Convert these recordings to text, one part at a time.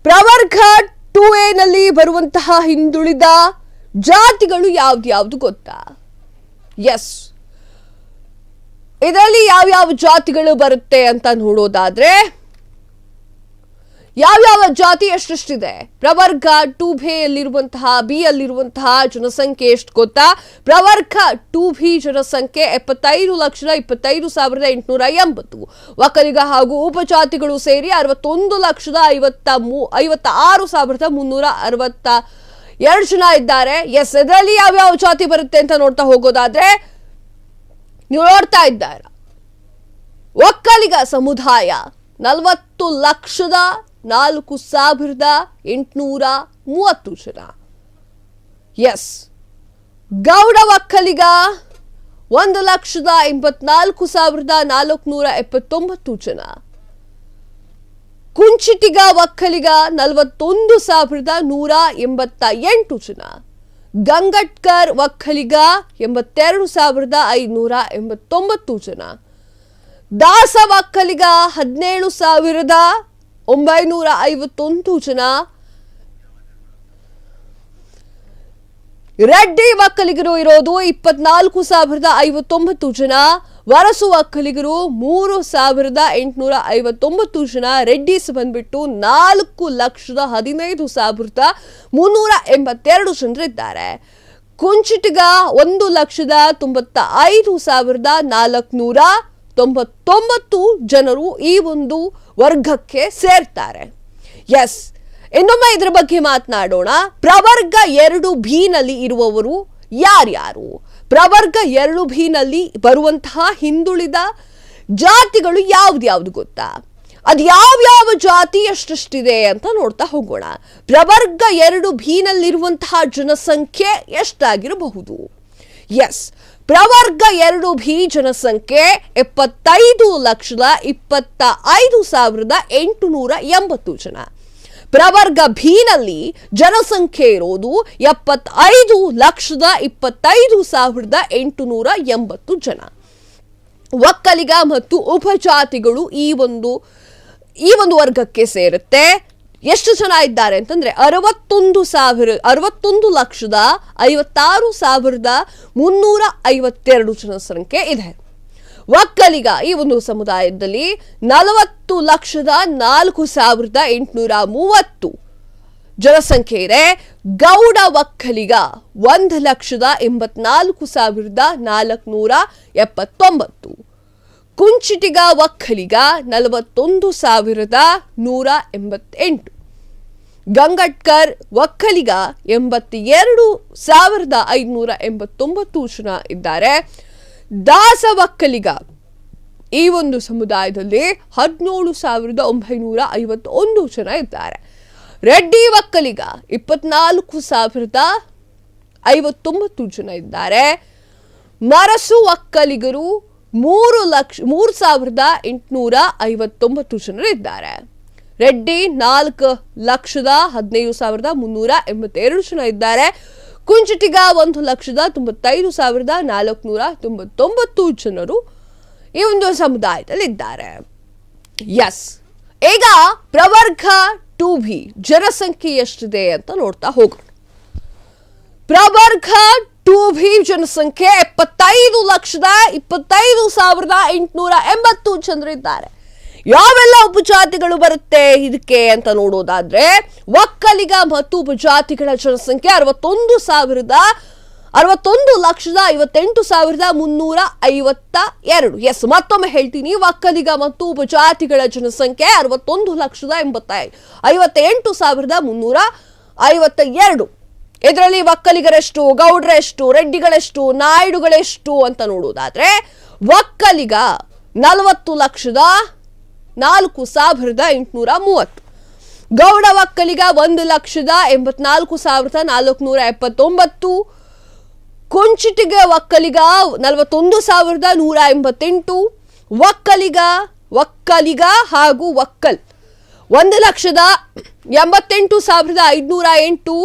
ಪ್ರವರ್ಗ 2A ನಲ್ಲಿ ಬರುವಂತಹ ಹಿಂದುಳಿದ ಜಾತಿಗಳು ಯಾವ್ದು ಗೊತ್ತಾ? ಎಸ್, ಇದರಲ್ಲಿ ಯಾವ ಜಾತಿಗಳು ಬರುತ್ತೆ ಅಂತ ನೋಡೋದಾದ್ರೆ ಯಾವ ಜಾತಿ ಎಷ್ಟೆಷ್ಟಿದೆ? ಪ್ರವರ್ಗ 2B ಯಲ್ಲಿರುವಂತಹ ಜನಸಂಖ್ಯೆ ಎಷ್ಟು ಗೊತ್ತಾ? ಪ್ರವರ್ಗ 2B ಜನಸಂಖ್ಯೆ 75,25,880. ಒಕ್ಕಲಿಗ ಹಾಗೂ ಉಪಜಾತಿಗಳು ಸೇರಿ 61,56,362 ಜನ ಇದ್ದಾರೆ. ಎಸ್, ಇದರಲ್ಲಿ ಯಾವ ಜಾತಿ ಬರುತ್ತೆ ಅಂತ ನೋಡ್ತಾ ಹೋಗೋದಾದ್ರೆ ನೀವು ನೋಡ್ತಾ ಇದ್ದಾರೆ ಒಕ್ಕಲಿಗ ಸಮುದಾಯ 40,04,830 ಜನ. ಎಸ್, ಗೌಡ ಒಕ್ಕಲಿಗ 1,84,479 ಜನ. ಕುಂಚಿಟಿಗ ಒಕ್ಕಲಿಗ 41,188 ಜನ. ಗಂಗಟ್ಕರ್ ಒಕ್ಕಲಿಗ 82,589 ಜನ. ದಾಸ ಒಕ್ಕಲಿಗ 17,951 ಜನ. ರೆಡ್ಡಿ ಒಕ್ಕಲಿಗರು ಇರೋದು 24,059 ಜನ. ವರಸು ಒಕ್ಕಲಿಗರು 3,859 ಜನ. ರೆಡ್ಡಿಸ್ ಬಂದ್ಬಿಟ್ಟು 4,15,382 ಜನರಿದ್ದಾರೆ. ಕುಂಚಿಟಿಗ 1,95,499 ಜನರು ಈ ಒಂದು ವರ್ಗಕ್ಕೆ ಸೇರ್ತಾರೆ. ಎಸ್, ಇನ್ನೊಮ್ಮೆ ಇದರ ಬಗ್ಗೆ ಮಾತನಾಡೋಣ. ಪ್ರವರ್ಗ 2B ನಲ್ಲಿ ಇರುವವರು ಯಾರ್ಯಾರು? ಪ್ರವರ್ಗ 2B ನಲ್ಲಿ ಬರುವಂತಹ ಹಿಂದುಳಿದ ಜಾತಿಗಳು ಯಾವ್ದು ಗೊತ್ತಾ? ಅದು ಯಾವ ಜಾತಿ ಎಷ್ಟೆಷ್ಟಿದೆ ಅಂತ ನೋಡ್ತಾ ಹೋಗೋಣ. ಪ್ರವರ್ಗ 2B ನಲ್ಲಿರುವಂತಹ ಜನಸಂಖ್ಯೆ ಎಷ್ಟಾಗಿರಬಹುದು? ಎಸ್, ಪ್ರವರ್ಗ 2B ಜನಸಂಖ್ಯೆ 75,25,880 ಜನ. ಪ್ರವರ್ಗ B ನಲ್ಲಿ ಜನಸಂಖ್ಯೆ ಇರೋದು 75,25,880 ಜನ. ಒಕ್ಕಲಿಗ ಮತ್ತು ಉಪಜಾತಿಗಳು ಈ ಒಂದು ವರ್ಗಕ್ಕೆ ಸೇರುತ್ತೆ. ಎಷ್ಟು ಜನ ಇದ್ದಾರೆ ಅಂತಂದ್ರೆ 61,56,352 ಜನಸಂಖ್ಯೆ ಇದೆ. ಒಕ್ಕಲಿಗ ಈ ಒಂದು ಸಮುದಾಯದಲ್ಲಿ 40,04,830 ಜನಸಂಖ್ಯೆ ಇದೆ. ಗೌಡ ಒಕ್ಕಲಿಗ 1,84,479. ಕುಂಚಿಟಿಗ ಒಕ್ಕಲಿಗ 41,188. ಗಂಗಟ್ಕರ್ ಒಕ್ಕಲಿಗ 82,589 ಜನ ಇದ್ದಾರೆ. ದಾಸ ಒಕ್ಕಲಿಗ ಈ ಒಂದು ಸಮುದಾಯದಲ್ಲಿ 17,951 ಜನ ಇದ್ದಾರೆ. ರೆಡ್ಡಿ ಒಕ್ಕಲಿಗ 24,059 ಜನ ಇದ್ದಾರೆ. ಮರಸು ಒಕ್ಕಲಿಗರು 3,859 ಜನರು ಇದ್ದಾರೆ. ರೆಡ್ಡಿ 4,15,382 ಜನ ಇದ್ದಾರೆ. ಕುಂಚಿಟಿಗ 1,95,499 ಜನರು ಈ ಒಂದು ಸಮುದಾಯದಲ್ಲಿ ಇದ್ದಾರೆ. ಎಸ್, ಈಗ ಪ್ರವರ್ಗ 2B ಜನಸಂಖ್ಯೆ ಎಷ್ಟಿದೆ ಅಂತ ನೋಡ್ತಾ ಹೋಗೋಣ. ಪ್ರವರ್ಗ 2B ಜನಸಂಖ್ಯೆ 75,25,880 ಜನರಿದ್ದಾರೆ. ಯಾವೆಲ್ಲ ಉಪಜಾತಿಗಳು ಬರುತ್ತೆ ಇದಕ್ಕೆ ಅಂತ ನೋಡೋದಾದ್ರೆ ಒಕ್ಕಲಿಗ ಮತ್ತು ಉಪಜಾತಿಗಳ ಜನಸಂಖ್ಯೆ 61,58,352. ಎಸ್, ಮತ್ತೊಮ್ಮೆ ಹೇಳ್ತೀನಿ, ಒಕ್ಕಲಿಗ ಮತ್ತು ಉಪಜಾತಿಗಳ ಜನಸಂಖ್ಯೆ 61,58,352. ಇದರಲ್ಲಿ ಒಕ್ಕಲಿಗರೆಷ್ಟು, ಗೌಡ್ರೆಷ್ಟು, ರೆಡ್ಡಿಗಳೆಷ್ಟು, ನಾಯ್ಡುಗಳೆಷ್ಟು ಅಂತ ನೋಡೋದಾದ್ರೆ ಒಕ್ಕಲಿಗ 40,04,830. ಗೌಡ ಒಕ್ಕಲಿಗ 1,84,479. ಕುಂಚಿಟಿಗ ಒಕ್ಕಲಿಗ 41,188. ಒಕ್ಕಲಿಗ ಹಾಗೂ ಒಕ್ಕಲ್ 1,88,508.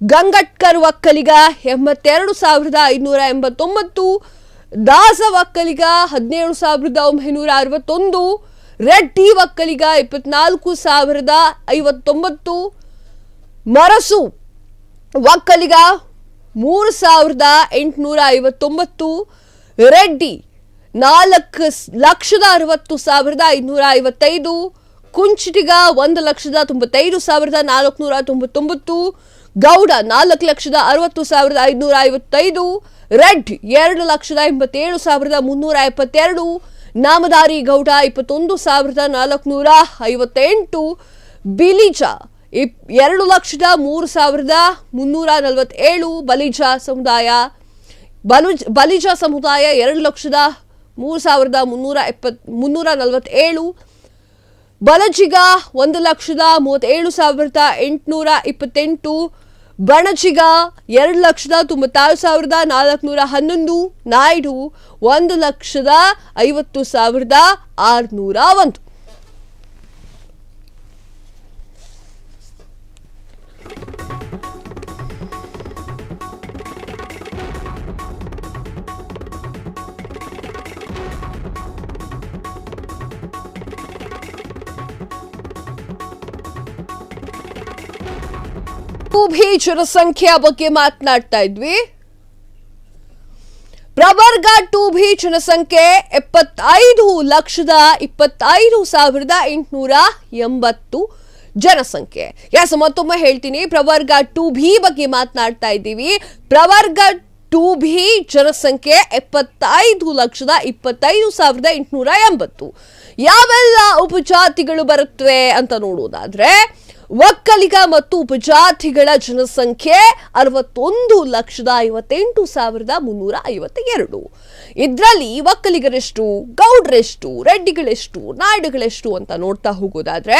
ಗಂಗಟ್ಕರ್ ಒಕ್ಕಲಿಗ 82,589. ದಾಸ ಒಕ್ಕಲಿಗ 17,961. ರೆಡ್ಡಿ ಒಕ್ಕಲಿಗ 24,059, ಮರಸು ಒಕ್ಕಲಿಗ 3,859, ರೆಡ್ಡಿ 4,60,555, ಕುಂಚಿಟಿಗ 1,95,499, ಗೌಡ 4,60,555, ರೆಡ್ 2,87,322, ನಾಮದಾರಿ ಗೌಡ 21,458, ಬಿಲಿಜ 2,03,347, ಬಲಿಜ ಸಮುದಾಯ 2,03,347, ಬಲಜಿಗ 1,37,828, ಬಣಜಿಗ 2,96,411, ನಾಯ್ಡು 1,50,601. ಜನಸಂಖ್ಯೆಯ ಬಗ್ಗೆ ಮಾತನಾಡ್ತಾ ಇದ್ವಿ. ಪ್ರವರ್ಗ 2B ಜನಸಂಖ್ಯೆ 75,25,880 ಜನಸಂಖ್ಯೆ. ಮತ್ತೊಮ್ಮೆ ಹೇಳ್ತೀನಿ, ಪ್ರವರ್ಗ 2B ಬಗ್ಗೆ ಮಾತನಾಡ್ತಾ ಇದ್ದೀವಿ. ಪ್ರವರ್ಗ 2B ಜನಸಂಖ್ಯೆ 75,25,880. ಯಾವೆಲ್ಲ ಉಪಜಾತಿಗಳು ಬರುತ್ತವೆ ಅಂತ ನೋಡೋದಾದ್ರೆ, ಒಕ್ಕಲಿಗ ಮತ್ತು ಉಪಜಾತಿಗಳ ಜನಸಂಖ್ಯೆ 61,58,352. ಇದರಲ್ಲಿ ಒಕ್ಕಲಿಗರೆಷ್ಟು, ಗೌಡ್ರೆಷ್ಟು, ರೆಡ್ಡಿಗಳೆಷ್ಟು, ನಾಯ್ಡುಗಳೆಷ್ಟು ಅಂತ ನೋಡ್ತಾ ಹೋಗೋದಾದ್ರೆ,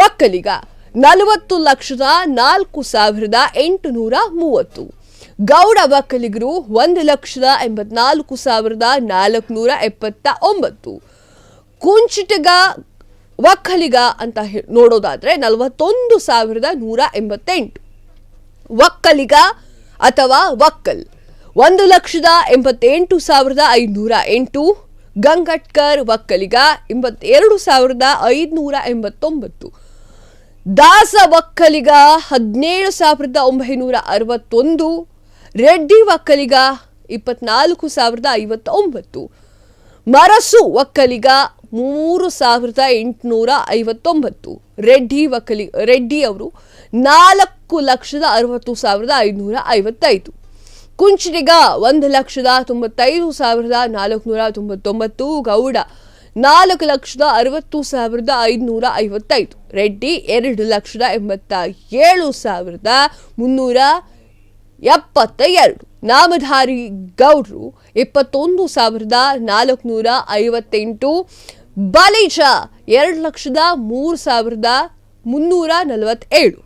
ಒಕ್ಕಲಿಗ 40,04,830, ಗೌಡ ಒಕ್ಕಲಿಗರು 1,84,479, ಕುಂಚಿಟಿಗ ಒಕ್ಕಲಿಗ ಅಂತ ನೋಡೋದಾದ್ರೆ 41,188, ಒಕ್ಕಲಿಗ ಅಥವಾ ಒಕ್ಕಲ್ 1,88,508, ಗಂಗಟ್ಕರ್ ಒಕ್ಕಲಿಗ 82,589, ದಾಸ ಒಕ್ಕಲಿಗ 17,961, ರೆಡ್ಡಿ ಒಕ್ಕಲಿಗ 24,059, ಮರಸು ಒಕ್ಕಲಿಗ 3,859, ರೆಡ್ಡಿ ಅವರು 4,60,555, ಕುಂಚಿಟಿಗ 1,95,499, ಗೌಡ 4,60,555, ರೆಡ್ಡಿ 2,87,372, ನಾಮಧಾರಿ ಗೌಡ್ರು 21,458, ಬಲಿಜ 2,03,347,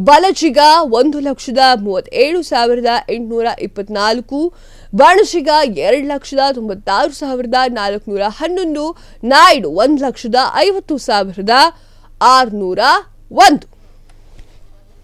ಬಲಜಿಗ 1,37,824, ಬಣಜಿಗ 2,96,411, ನಾಯ್ಡು 1,50,601.